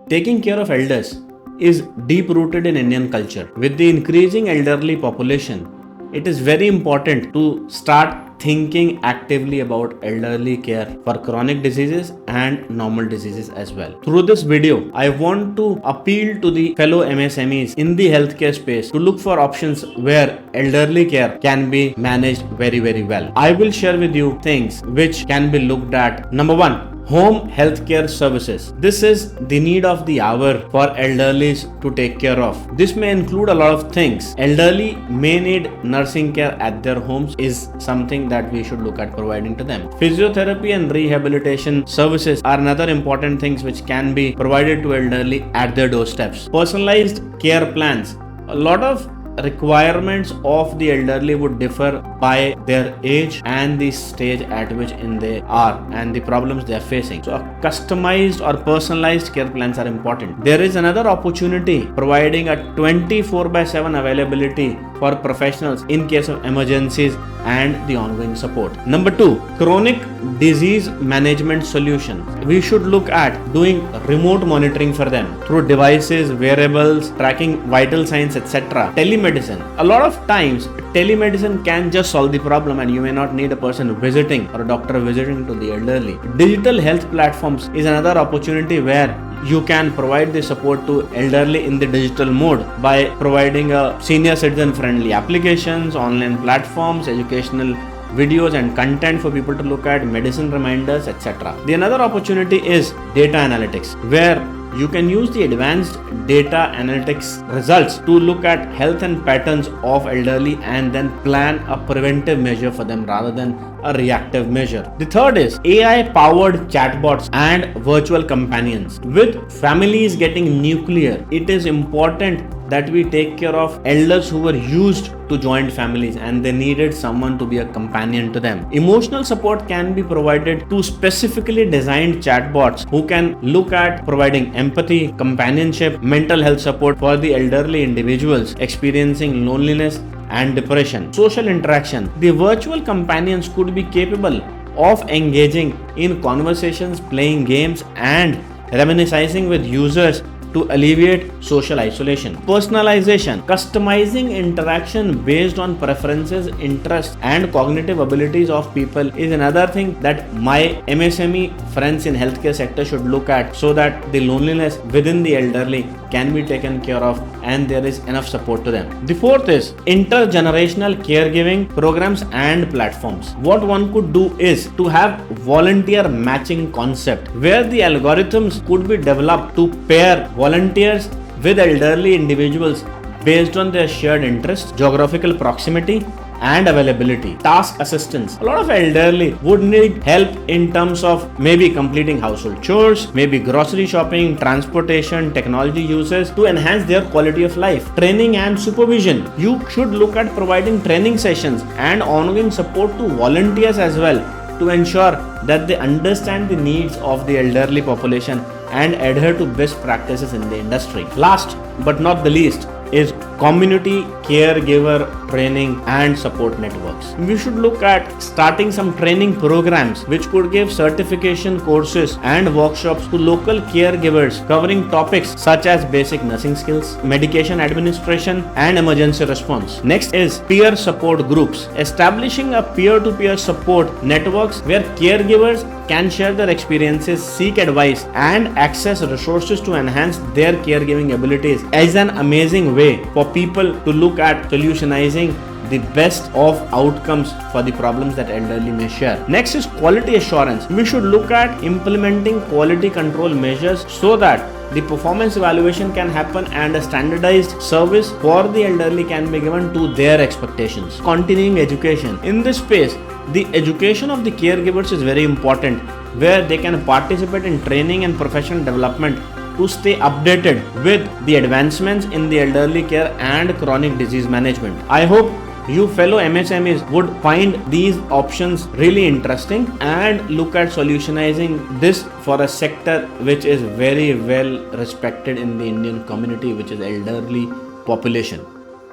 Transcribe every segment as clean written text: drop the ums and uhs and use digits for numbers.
Taking care of elders is deep rooted in Indian culture. With the increasing elderly population, it is very important to start thinking actively about elderly care for chronic diseases and normal diseases as well. Through this video, I want to appeal to the fellow MSMEs in the healthcare space to look for options where elderly care can be managed very, very well. I will share with you things which can be looked at. Number one, home healthcare services. This is the need of the hour for elderlies to take care of. This may include a lot of things. Elderly may need nursing care at their homes is something that we should look at providing to them. Physiotherapy and rehabilitation services are another important things which can be provided to elderly at their doorsteps. Personalized care plans. A lot of requirements of the elderly would differ by their age and the stage at which they are and the problems they are facing. So customized or personalized care plans are important. There is another opportunity providing a 24/7 availability for professionals in case of emergencies and the ongoing support. Number two, chronic disease management solutions. We should look at doing remote monitoring for them through devices, wearables, tracking vital signs, etc. Telemedicine. A lot of times, telemedicine can just solve the problem and you may not need a person visiting or a doctor visiting to the elderly. Digital health platforms is another opportunity where you can provide the support to elderly in the digital mode by providing a senior citizen friendly applications, online platforms, educational videos and content for people to look at, medicine reminders, etc. The another opportunity is data analytics, where you can use the advanced data analytics results to look at health and patterns of elderly and then plan a preventive measure for them rather than a reactive measure. The third is AI powered chatbots and virtual companions. With families getting nuclear, it is important that we take care of elders who were used to joint families and they needed someone to be a companion to them. Emotional support can be provided to specifically designed chatbots who can look at providing empathy, companionship, mental health support for the elderly individuals experiencing loneliness and depression. Social interaction. The virtual companions could be capable of engaging in conversations, playing games and reminiscing with users to alleviate social isolation. Personalization. Customizing interaction based on preferences, interests and cognitive abilities of people is another thing that my MSME friends in healthcare sector should look at so that the loneliness within the elderly can be taken care of and there is enough support to them. The fourth is intergenerational caregiving programs and platforms. What one could do is to have volunteer matching concept where the algorithms could be developed to pair volunteers with elderly individuals based on their shared interests, geographical proximity and availability. Task assistance. A lot of elderly would need help in terms of maybe completing household chores, maybe grocery shopping, transportation, technology uses to enhance their quality of life. Training and supervision. You should look at providing training sessions and ongoing support to volunteers as well to ensure that they understand the needs of the elderly population and adhere to best practices in the industry. Last but not the least is community caregiver training and support networks. We should look at starting some training programs which could give certification courses and workshops to local caregivers covering topics such as basic nursing skills, medication administration and emergency response. Next is peer support groups. Establishing a peer-to-peer support networks where caregivers can share their experiences, seek advice and access resources to enhance their caregiving abilities is an amazing way for people to look at solutionizing the best of outcomes for the problems that elderly may share. Next is quality assurance. We should look at implementing quality control measures so that the performance evaluation can happen and a standardized service for the elderly can be given to their expectations. Continuing education. In this space, the education of the caregivers is very important, where they can participate in training and professional development to stay updated with the advancements in the elderly care and chronic disease management. I hope you fellow MSMEs would find these options really interesting and look at solutionizing this for a sector which is very well respected in the Indian community, which is elderly population.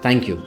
Thank you.